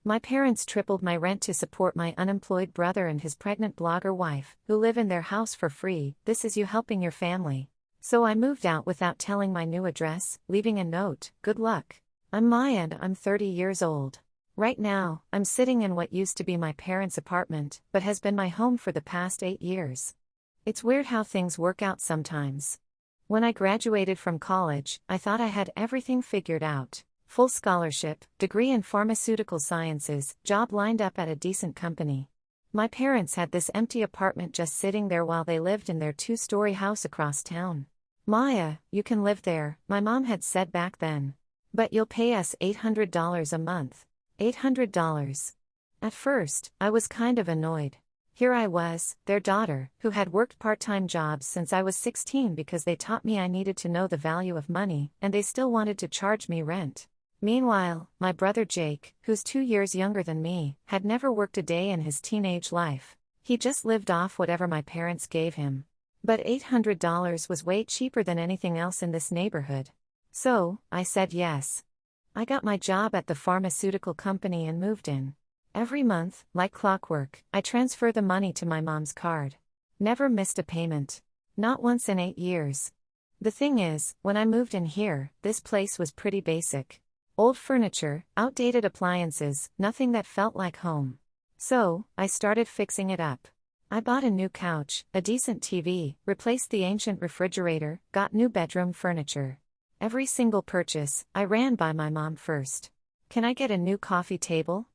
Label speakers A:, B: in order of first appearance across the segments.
A: My parents tripled my rent to support my unemployed brother and his pregnant blogger wife, who live in their house for free. This is you helping your family. So I moved out without telling my new address, leaving a note, "Good luck. I'm Maya and I'm 30 years old. Right now, I'm sitting in what used to be my parents' apartment, but has been my home for the past 8 years. It's weird how things work out sometimes. When I graduated from college, I thought I had everything figured out. Full scholarship, degree in pharmaceutical sciences, job lined up at a decent company. My parents had this empty apartment just sitting there while they lived in their 2-story house across town. "Maya, you can live there," my mom had said back then. "But you'll pay us $800 a month." $800. At first, I was kind of annoyed. Here I was, their daughter, who had worked part-time jobs since I was 16 because they taught me I needed to know the value of money, and they still wanted to charge me rent. Meanwhile, my brother Jake, who's 2 years younger than me, had never worked a day in his teenage life. He just lived off whatever my parents gave him. But $800 was way cheaper than anything else in this neighborhood. So, I said yes. I got my job at the pharmaceutical company and moved in. Every month, like clockwork, I transfer the money to my mom's card. Never missed a payment. Not once in 8 years. The thing is, when I moved in here, this place was pretty basic. Old furniture, outdated appliances, nothing that felt like home. So, I started fixing it up. I bought a new couch, a decent TV, replaced the ancient refrigerator, got new bedroom furniture. Every single purchase, I ran by my mom first. "Can I get a new coffee table?"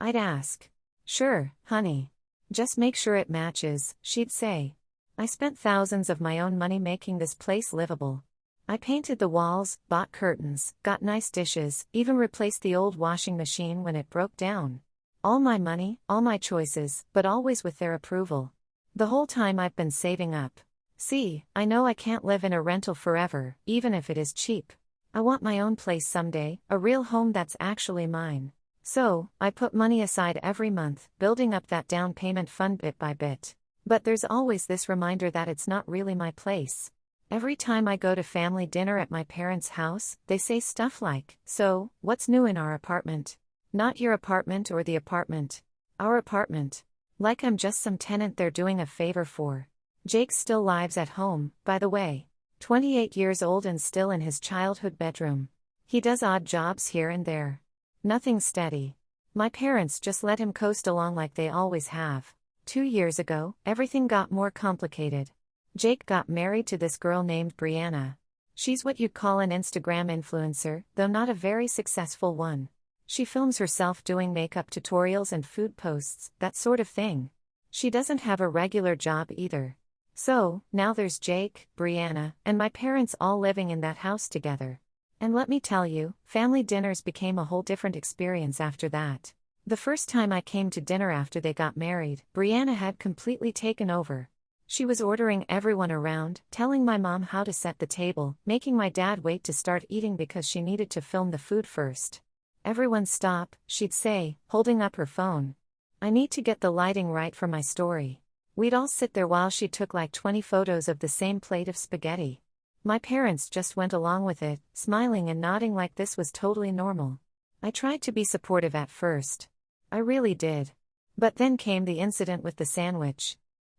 A: I'd ask. "Sure, honey. Just make sure it matches," she'd say. I spent thousands of my own money making this place livable. I painted the walls, bought curtains, got nice dishes, even replaced the old washing machine when it broke down. All my money, all my choices, but always with their approval. The whole time I've been saving up. See, I know I can't live in a rental forever, even if it is cheap. I want my own place someday, a real home that's actually mine. So, I put money aside every month, building up that down payment fund bit by bit. But there's always this reminder that it's not really my place. Every time I go to family dinner at my parents' house, they say stuff like, "So, what's new in our apartment?" Not your apartment or the apartment. Our apartment. Like I'm just some tenant they're doing a favor for. Jake still lives at home, by the way. 28 years old and still in his childhood bedroom. He does odd jobs here and there. Nothing steady. My parents just let him coast along like they always have. 2 years ago, everything got more complicated. Jake got married to this girl named Brianna. She's what you'd call an Instagram influencer, though not a very successful one. She films herself doing makeup tutorials and food posts, that sort of thing. She doesn't have a regular job either. So, now there's Jake, Brianna, and my parents all living in that house together. And let me tell you, family dinners became a whole different experience after that. The first time I came to dinner after they got married, Brianna had completely taken over. She was ordering everyone around, telling my mom how to set the table, making my dad wait to start eating because she needed to film the food first. "Everyone stop," she'd say, holding up her phone. "I need to get the lighting right for my story." We'd all sit there while she took like 20 photos of the same plate of spaghetti. My parents just went along with it, smiling and nodding like this was totally normal. I tried to be supportive at first. I really did. But then came the incident with the sandwich.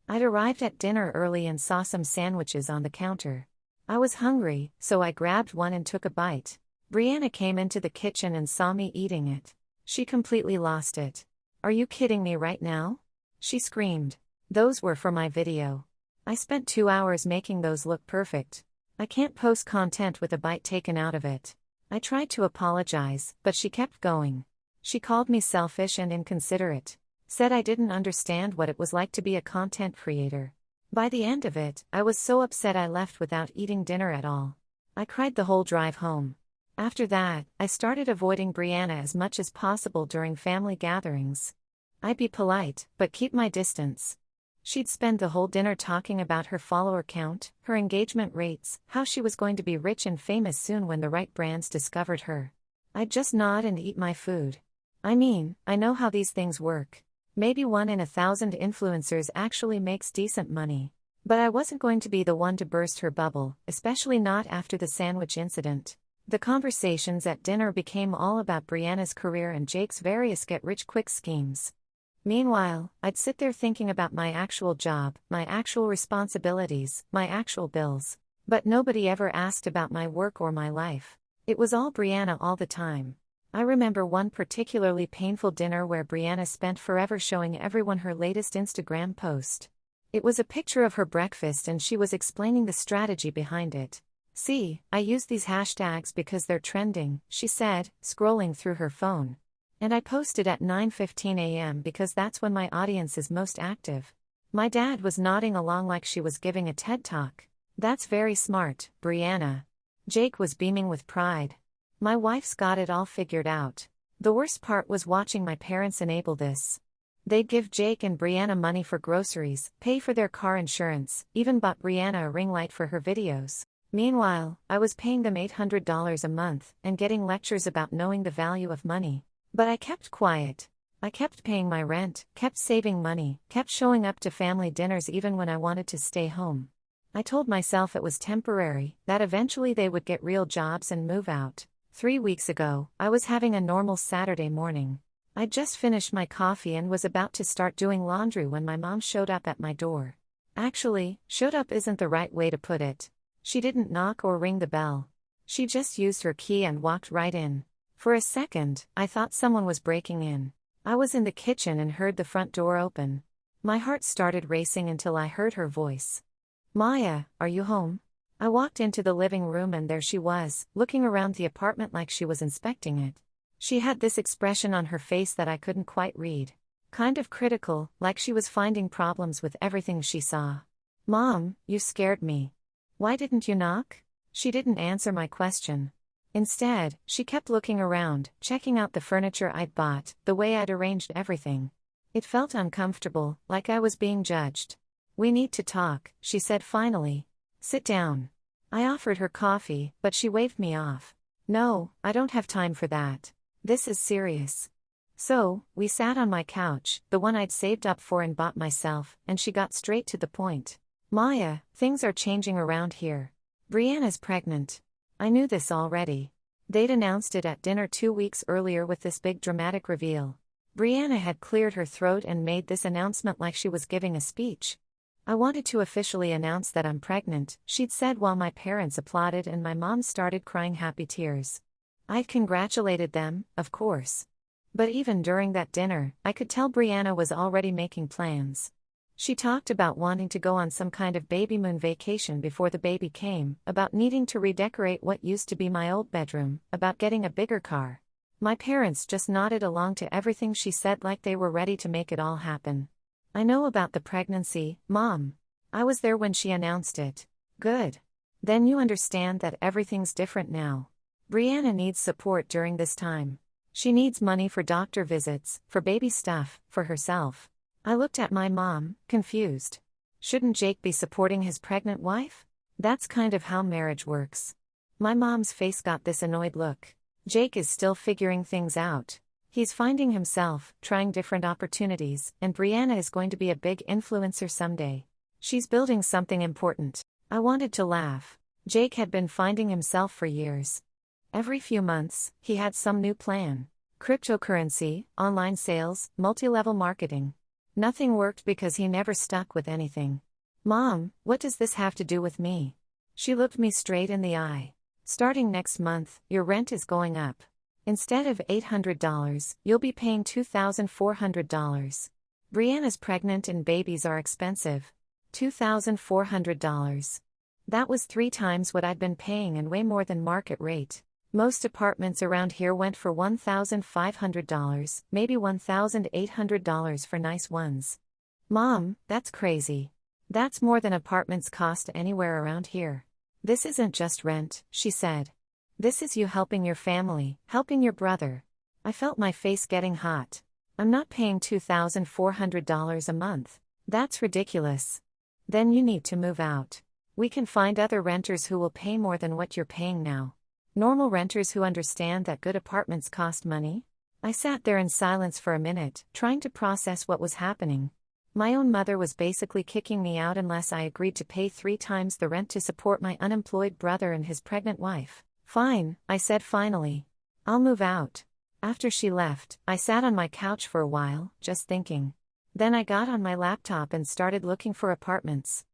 A: I'd arrived at dinner early and saw some sandwiches on the counter. I was hungry, so I grabbed one and took a bite. Brianna came into the kitchen and saw me eating it. She completely lost it. "Are you kidding me right now?" she screamed. Those were for my video. I spent 2 hours making those look perfect. I can't post content with a bite taken out of it. I tried to apologize, but she kept going. She called me selfish and inconsiderate. Said I didn't understand what it was like to be a content creator. By the end of it, I was so upset I left without eating dinner at all. I cried the whole drive home. After that, I started avoiding Brianna as much as possible during family gatherings. I'd be polite, but keep my distance. She'd spend the whole dinner talking about her follower count, her engagement rates, how she was going to be rich and famous soon when the right brands discovered her. I'd just nod and eat my food. I mean, I know how these things work. Maybe 1 in 1,000 influencers actually makes decent money. But I wasn't going to be the one to burst her bubble, especially not after the sandwich incident. The conversations at dinner became all about Brianna's career and Jake's various get-rich-quick schemes. Meanwhile, I'd sit there thinking about my actual job, my actual responsibilities, my actual bills. But nobody ever asked about my work or my life. It was all Brianna all the time. I remember one particularly painful dinner where Brianna spent forever showing everyone her latest Instagram post. It was a picture of her breakfast and she was explaining the strategy behind it. "See, I use these hashtags because they're trending," she said, scrolling through her phone. "And I posted at 9:15 a.m. because that's when my audience is most active." My dad was nodding along like she was giving a TED Talk. "That's very smart, Brianna." Jake was beaming with pride. "My wife's got it all figured out." The worst part was watching my parents enable this. They'd give Jake and Brianna money for groceries, pay for their car insurance, even bought Brianna a ring light for her videos. Meanwhile, I was paying them $800 a month and getting lectures about knowing the value of money. But I kept quiet. I kept paying my rent, kept saving money, kept showing up to family dinners even when I wanted to stay home. I told myself it was temporary, that eventually they would get real jobs and move out. 3 weeks ago, I was having a normal Saturday morning. I'd just finished my coffee and was about to start doing laundry when my mom showed up at my door. Actually, showed up isn't the right way to put it. She didn't knock or ring the bell. She just used her key and walked right in. For a second, I thought someone was breaking in. I was in the kitchen and heard the front door open. My heart started racing until I heard her voice. "Maya, are you home?" I walked into the living room and there she was, looking around the apartment like she was inspecting it. She had this expression on her face that I couldn't quite read. Kind of critical, like she was finding problems with everything she saw. "Mom, you scared me. Why didn't you knock?" She didn't answer my question. Instead, she kept looking around, checking out the furniture I'd bought, the way I'd arranged everything. It felt uncomfortable, like I was being judged. "We need to talk," she said finally. "Sit down." I offered her coffee, but she waved me off. "No, I don't have time for that. This is serious." So, we sat on my couch, the one I'd saved up for and bought myself, and she got straight to the point. "Maya, things are changing around here. Brianna's pregnant." I knew this already. They'd announced it at dinner 2 weeks earlier with this big dramatic reveal. Brianna had cleared her throat and made this announcement like she was giving a speech. "I wanted to officially announce that I'm pregnant," she'd said while my parents applauded and my mom started crying happy tears. I'd congratulated them, of course. But even during that dinner, I could tell Brianna was already making plans. She talked about wanting to go on some kind of baby moon vacation before the baby came, about needing to redecorate what used to be my old bedroom, about getting a bigger car. My parents just nodded along to everything she said like they were ready to make it all happen. "I know about the pregnancy, Mom. I was there when she announced it." "Good. Then you understand that everything's different now. Brianna needs support during this time. She needs money for doctor visits, for baby stuff, for herself." I looked at my mom, confused. Shouldn't Jake be supporting his pregnant wife? That's kind of how marriage works. My mom's face got this annoyed look. Jake is still figuring things out. He's finding himself, trying different opportunities, and Brianna is going to be a big influencer someday. She's building something important. I wanted to laugh. Jake had been finding himself for years. Every few months, he had some new plan. Cryptocurrency, online sales, multi-level marketing. Nothing worked because he never stuck with anything. "Mom, what does this have to do with me?" She looked me straight in the eye. "Starting next month, your rent is going up. Instead of $800, you'll be paying $2,400. Brianna's pregnant and babies are expensive. $2,400. That was 3 times what I'd been paying and way more than market rate. Most apartments around here went for $1,500, maybe $1,800 for nice ones. "Mom, that's crazy. That's more than apartments cost anywhere around here." "This isn't just rent," she said. "This is you helping your family, helping your brother." I felt my face getting hot. "I'm not paying $2,400 a month. That's ridiculous." "Then you need to move out. We can find other renters who will pay more than what you're paying now. Normal renters who understand that good apartments cost money." I sat there in silence for a minute, trying to process what was happening. My own mother was basically kicking me out unless I agreed to pay 3 times the rent to support my unemployed brother and his pregnant wife. Fine, I said finally. I'll move out. After she left, I sat on my couch for a while, just thinking. Then I got on my laptop and started looking for apartments.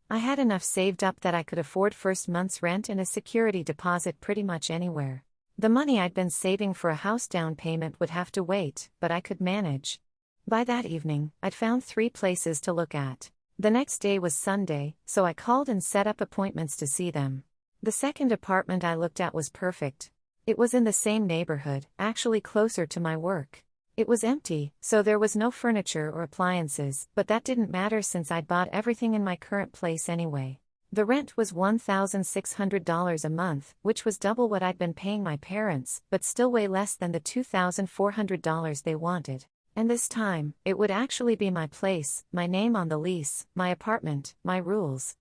A: I had enough saved up that I could afford first month's rent and a security deposit pretty much anywhere. The money I'd been saving for a house down payment would have to wait, but I could manage. By that evening, I'd found 3 places to look at. The next day was Sunday, so I called and set up appointments to see them. The second apartment I looked at was perfect. It was in the same neighborhood, actually closer to my work. It was empty, so there was no furniture or appliances, but that didn't matter since I'd bought everything in my current place anyway. The rent was $1,600 a month, which was double what I'd been paying my parents, but still way less than the $2,400 they wanted. And this time, it would actually be my place, my name on the lease, my apartment, my rules.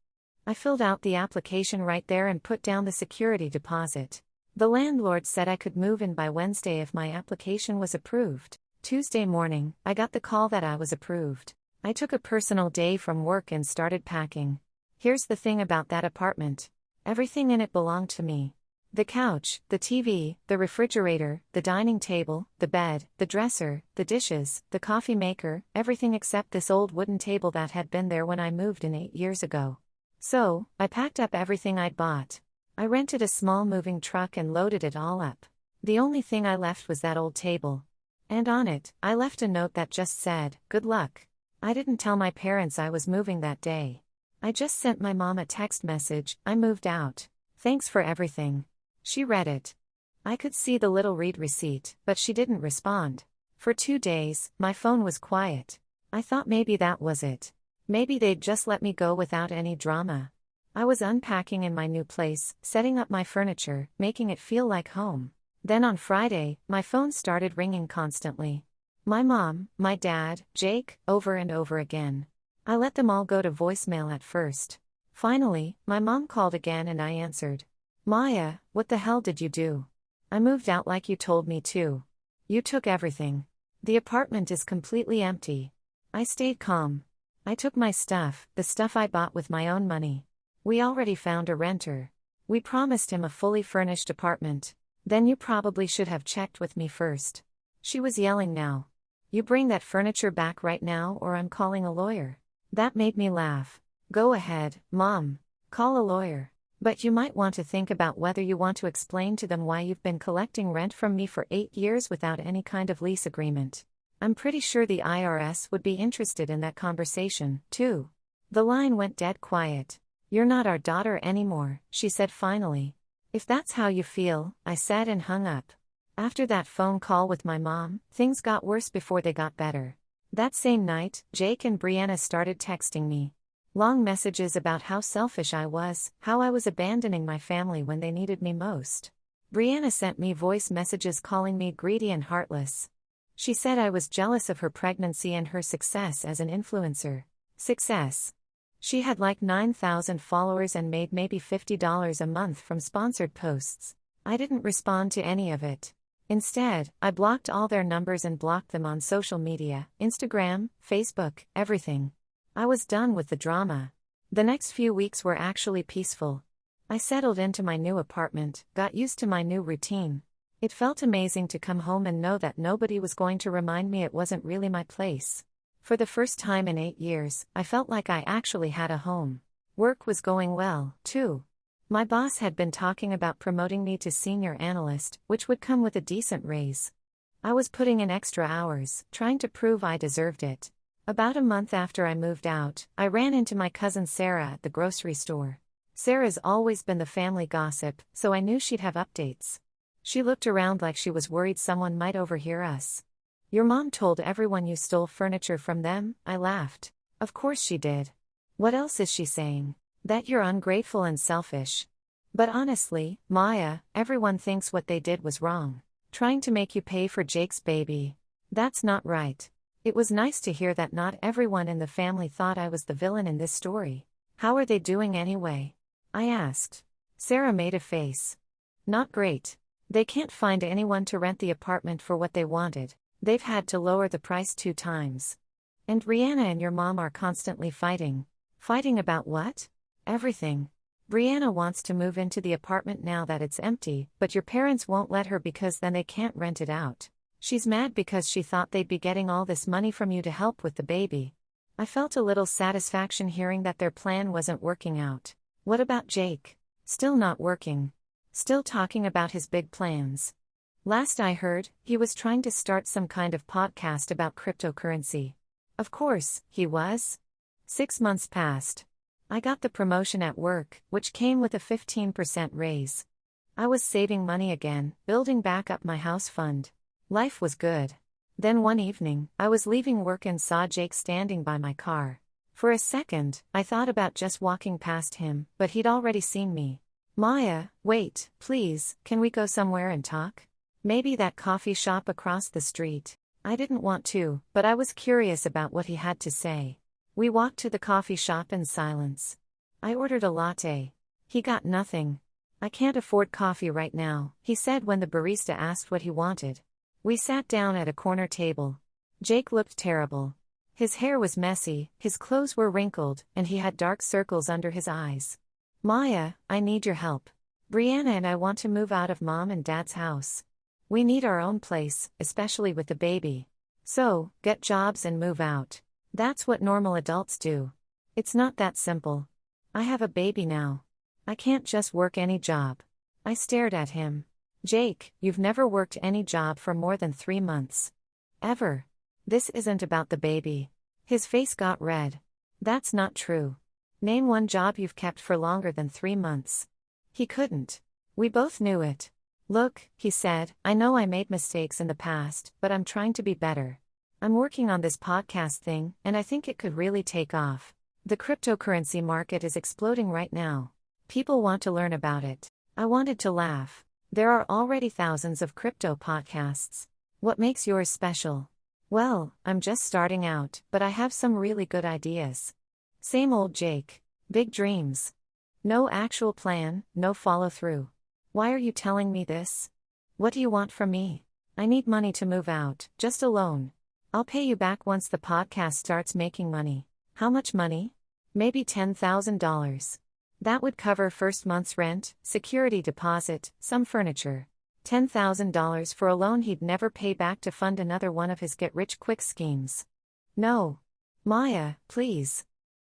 A: I filled out the application right there and put down the security deposit. The landlord said I could move in by Wednesday if my application was approved. Tuesday morning, I got the call that I was approved. I took a personal day from work and started packing. Here's the thing about that apartment. Everything in it belonged to me. The couch, the TV, the refrigerator, the dining table, the bed, the dresser, the dishes, the coffee maker, everything except this old wooden table that had been there when I moved in 8 years ago. So, I packed up everything I'd bought. I rented a small moving truck and loaded it all up. The only thing I left was that old table. And on it, I left a note that just said, "Good luck." I didn't tell my parents I was moving that day. I just sent my mom a text message, "I moved out. Thanks for everything." She read it. I could see the little read receipt, but she didn't respond. For 2 days, my phone was quiet. I thought maybe that was it. Maybe they'd just let me go without any drama. I was unpacking in my new place, setting up my furniture, making it feel like home. Then on Friday, my phone started ringing constantly. My mom, my dad, Jake, over and over again. I let them all go to voicemail at first. Finally, my mom called again and I answered. "Maya, what the hell did you do? I moved out like you told me to. You took everything. The apartment is completely empty." I stayed calm. I took my stuff, the stuff I bought with my own money. We already found a renter. We promised him a fully furnished apartment. "Then you probably should have checked with me first." She was yelling now. "You bring that furniture back right now or I'm calling a lawyer." That made me laugh. "Go ahead, Mom. Call a lawyer. But you might want to think about whether you want to explain to them why you've been collecting rent from me for 8 years without any kind of lease agreement. I'm pretty sure the IRS would be interested in that conversation, too." The line went dead quiet. "You're not our daughter anymore," she said finally. "If that's how you feel," I said and hung up. After that phone call with my mom, things got worse before they got better. That same night, Jake and Brianna started texting me. Long messages about how selfish I was, how I was abandoning my family when they needed me most. Brianna sent me voice messages calling me greedy and heartless. She said I was jealous of her pregnancy and her success as an influencer. Success. She had like 9,000 followers and made maybe $50 a month from sponsored posts. I didn't respond to any of it. Instead, I blocked all their numbers and blocked them on social media, Instagram, Facebook, everything. I was done with the drama. The next few weeks were actually peaceful. I settled into my new apartment, got used to my new routine. It felt amazing to come home and know that nobody was going to remind me it wasn't really my place. For the first time in 8 years, I felt like I actually had a home. Work was going well, too. My boss had been talking about promoting me to senior analyst, which would come with a decent raise. I was putting in extra hours, trying to prove I deserved it. About a month after I moved out, I ran into my cousin Sarah at the grocery store. Sarah's always been the family gossip, so I knew she'd have updates. She looked around like she was worried someone might overhear us. "Your mom told everyone you stole furniture from them," I laughed. "Of course she did. What else is she saying? That you're ungrateful and selfish. But honestly, Maya, everyone thinks what they did was wrong. Trying to make you pay for Jake's baby. That's not right." It was nice to hear that not everyone in the family thought I was the villain in this story. "How are they doing anyway?" I asked. Sarah made a face. "Not great. They can't find anyone to rent the apartment for what they wanted. They've had to lower the price 2 times. And Rihanna and your mom are constantly fighting." "Fighting about what?" "Everything. Brianna wants to move into the apartment now that it's empty, but your parents won't let her because then they can't rent it out. She's mad because she thought they'd be getting all this money from you to help with the baby. I felt a little satisfaction hearing that their plan wasn't working out. What about Jake? Still not working. Still talking about his big plans. Last I heard, he was trying to start some kind of podcast about cryptocurrency. Of course, he was. 6 months passed. I got the promotion at work, which came with a 15% raise. I was saving money again, building back up my house fund. Life was good. Then one evening, I was leaving work and saw Jake standing by my car. For a second, I thought about just walking past him, but he'd already seen me. Maya, wait, please, can we go somewhere and talk? Maybe that coffee shop across the street. I didn't want to, but I was curious about what he had to say. We walked to the coffee shop in silence. I ordered a latte. He got nothing. I can't afford coffee right now, he said when the barista asked what he wanted. We sat down at a corner table. Jake looked terrible. His hair was messy, his clothes were wrinkled, and he had dark circles under his eyes. Maya, I need your help. Brianna and I want to move out of Mom and Dad's house. We need our own place, especially with the baby. So, get jobs and move out. That's what normal adults do. It's not that simple. I have a baby now. I can't just work any job. I stared at him. Jake, you've never worked any job for more than 3 months. Ever. This isn't about the baby. His face got red. That's not true. Name one job you've kept for longer than 3 months. He couldn't. We both knew it. Look, he said, I know I made mistakes in the past, but I'm trying to be better. I'm working on this podcast thing, and I think it could really take off. The cryptocurrency market is exploding right now. People want to learn about it. I wanted to laugh. There are already thousands of crypto podcasts. What makes yours special? Well, I'm just starting out, but I have some really good ideas. Same old Jake. Big dreams. No actual plan, no follow-through. Why are you telling me this? What do you want from me? I need money to move out, just a loan. I'll pay you back once the podcast starts making money. How much money? Maybe $10,000. That would cover first month's rent, security deposit, some furniture. $10,000 for a loan he'd never pay back to fund another one of his get-rich-quick schemes. No. Maya, please.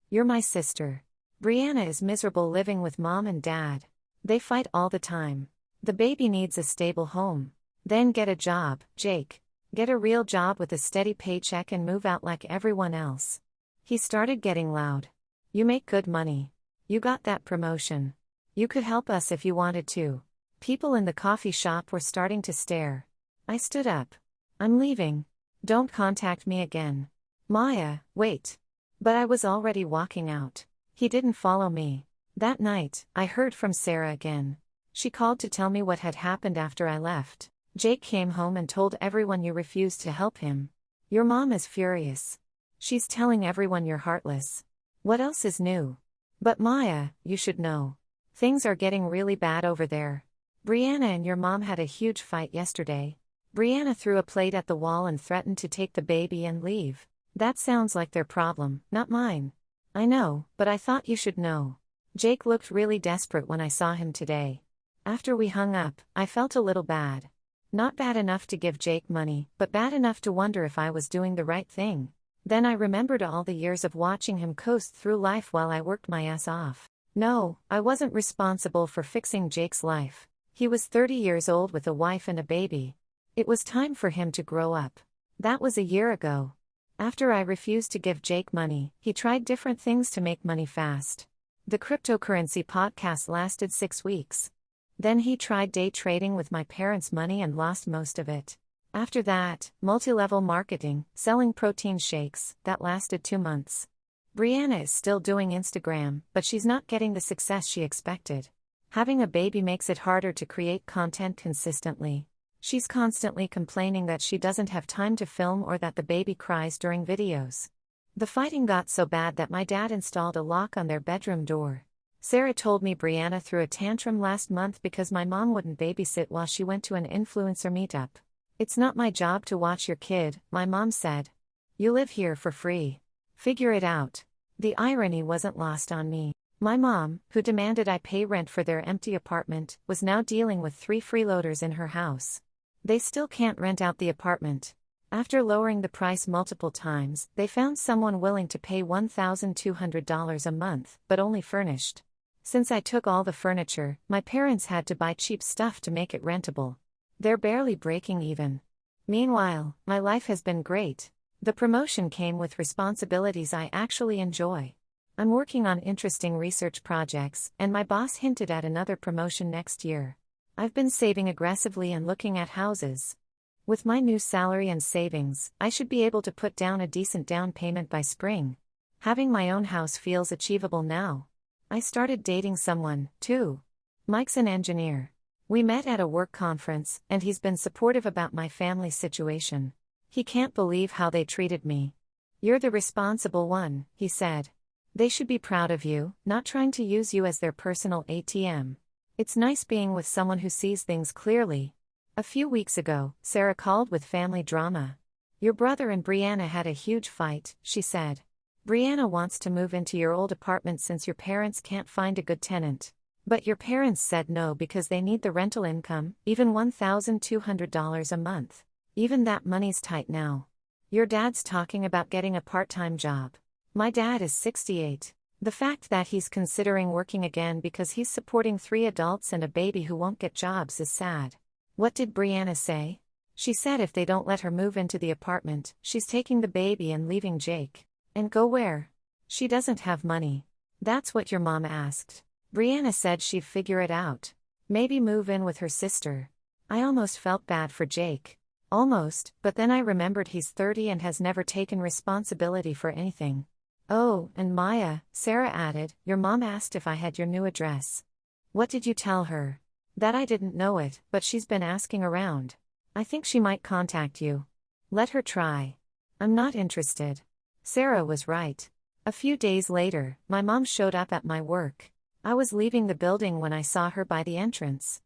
A: You're my sister. Brianna is miserable living with Mom and Dad. They fight all the time. The baby needs a stable home. Then get a job, Jake. Get a real job with a steady paycheck and move out like everyone else. He started getting loud. You make good money. You got that promotion. You could help us if you wanted to. People in the coffee shop were starting to stare. I stood up. I'm leaving. Don't contact me again. Maya, wait. But I was already walking out. He didn't follow me. That night, I heard from Sarah again. She called to tell me what had happened after I left. Jake came home and told everyone you refused to help him. Your mom is furious. She's telling everyone you're heartless. What else is new? But Maya, you should know. Things are getting really bad over there. Brianna and your mom had a huge fight yesterday. Brianna threw a plate at the wall and threatened to take the baby and leave. That sounds like their problem, not mine. I know, but I thought you should know. Jake looked really desperate when I saw him today. After we hung up, I felt a little bad. Not bad enough to give Jake money, but bad enough to wonder if I was doing the right thing. Then I remembered all the years of watching him coast through life while I worked my ass off. No, I wasn't responsible for fixing Jake's life. He was 30 years old with a wife and a baby. It was time for him to grow up. That was a year ago. After I refused to give Jake money, he tried different things to make money fast. The cryptocurrency podcast lasted 6 weeks. Then he tried day trading with my parents' money and lost most of it. After that, multi-level marketing, selling protein shakes, that lasted 2 months. Brianna is still doing Instagram, but she's not getting the success she expected. Having a baby makes it harder to create content consistently. She's constantly complaining that she doesn't have time to film or that the baby cries during videos. The fighting got so bad that my dad installed a lock on their bedroom door. Sarah told me Brianna threw a tantrum last month because my mom wouldn't babysit while she went to an influencer meetup. It's not my job to watch your kid, my mom said. You live here for free. Figure it out. The irony wasn't lost on me. My mom, who demanded I pay rent for their empty apartment, was now dealing with 3 freeloaders in her house. They still can't rent out the apartment. After lowering the price multiple times, they found someone willing to pay $1,200 a month, but only furnished. Since I took all the furniture, my parents had to buy cheap stuff to make it rentable. They're barely breaking even. Meanwhile, my life has been great. The promotion came with responsibilities I actually enjoy. I'm working on interesting research projects, and my boss hinted at another promotion next year. I've been saving aggressively and looking at houses. With my new salary and savings, I should be able to put down a decent down payment by spring. Having my own house feels achievable now. I started dating someone, too. Mike's an engineer. We met at a work conference, and he's been supportive about my family situation. He can't believe how they treated me. "You're the responsible one," he said. "They should be proud of you, not trying to use you as their personal ATM. It's nice being with someone who sees things clearly." A few weeks ago, Sarah called with family drama. "Your brother and Brianna had a huge fight," she said. "Brianna wants to move into your old apartment since your parents can't find a good tenant. But your parents said no because they need the rental income, even $1,200 a month. Even that money's tight now. Your dad's talking about getting a part-time job. My dad is 68. The fact that he's considering working again because he's supporting 3 adults and a baby who won't get jobs is sad." What did Brianna say? She said if they don't let her move into the apartment, she's taking the baby and leaving Jake. And go where? She doesn't have money. That's what your mom asked. Brianna said she'd figure it out. Maybe move in with her sister. I almost felt bad for Jake. Almost, but then I remembered he's 30 and has never taken responsibility for anything. "Oh, and Maya," Sarah added, "your mom asked if I had your new address." "What did you tell her?" "That I didn't know it, but she's been asking around. I think she might contact you." "Let her try." "I'm not interested." Sarah was right. A few days later, my mom showed up at my work. I was leaving the building when I saw her by the entrance.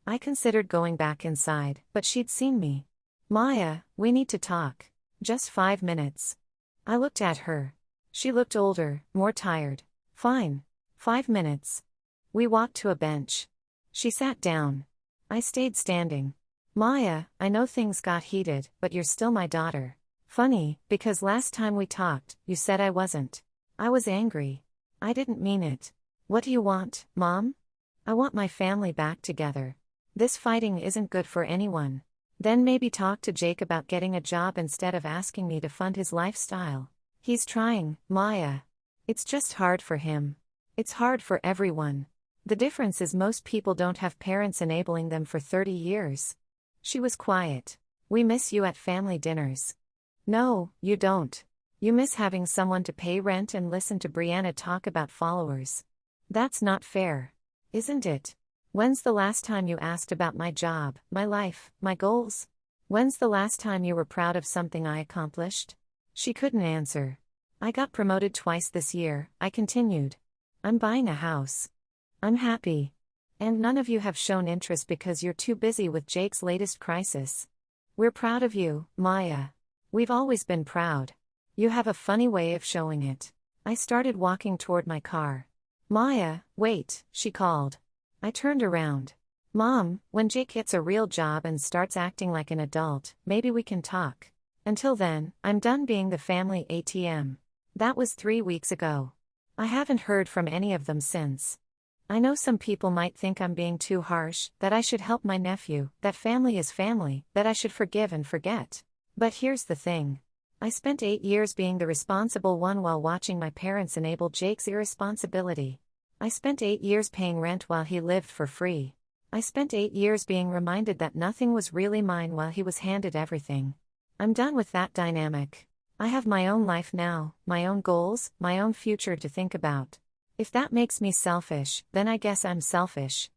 A: I considered going back inside, but she'd seen me. "Maya, we need to talk. Just 5 minutes." I looked at her. She looked older, more tired. "Fine. 5 minutes." We walked to a bench. She sat down. I stayed standing. "Maya, I know things got heated, but you're still my daughter. Funny, because last time we talked, you said I wasn't. I was angry. I didn't mean it. What do you want, Mom?" "I want my family back together. This fighting isn't good for anyone." "Then maybe talk to Jake about getting a job instead of asking me to fund his lifestyle. He's trying, Maya. It's just hard for him. It's hard for everyone. The difference is most people don't have parents enabling them for 30 years. She was quiet. "We miss you at family dinners." "No, you don't. You miss having someone to pay rent and listen to Brianna talk about followers." "That's not fair. Isn't it? When's the last time you asked about my job, my life, my goals? When's the last time you were proud of something I accomplished?" She couldn't answer. "I got promoted twice this year," I continued. "I'm buying a house. I'm happy. And none of you have shown interest because you're too busy with Jake's latest crisis. We're proud of you, Maya. We've always been proud. You have a funny way of showing it." I started walking toward my car. "Maya, wait," she called. I turned around. "Mom, when Jake gets a real job and starts acting like an adult, maybe we can talk. Until then, I'm done being the family ATM." That was 3 weeks ago. I haven't heard from any of them since. I know some people might think I'm being too harsh, that I should help my nephew, that family is family, that I should forgive and forget. But here's the thing. I spent 8 years being the responsible one while watching my parents enable Jake's irresponsibility. I spent 8 years paying rent while he lived for free. I spent 8 years being reminded that nothing was really mine while he was handed everything. I'm done with that dynamic. I have my own life now, my own goals, my own future to think about. If that makes me selfish, then I guess I'm selfish.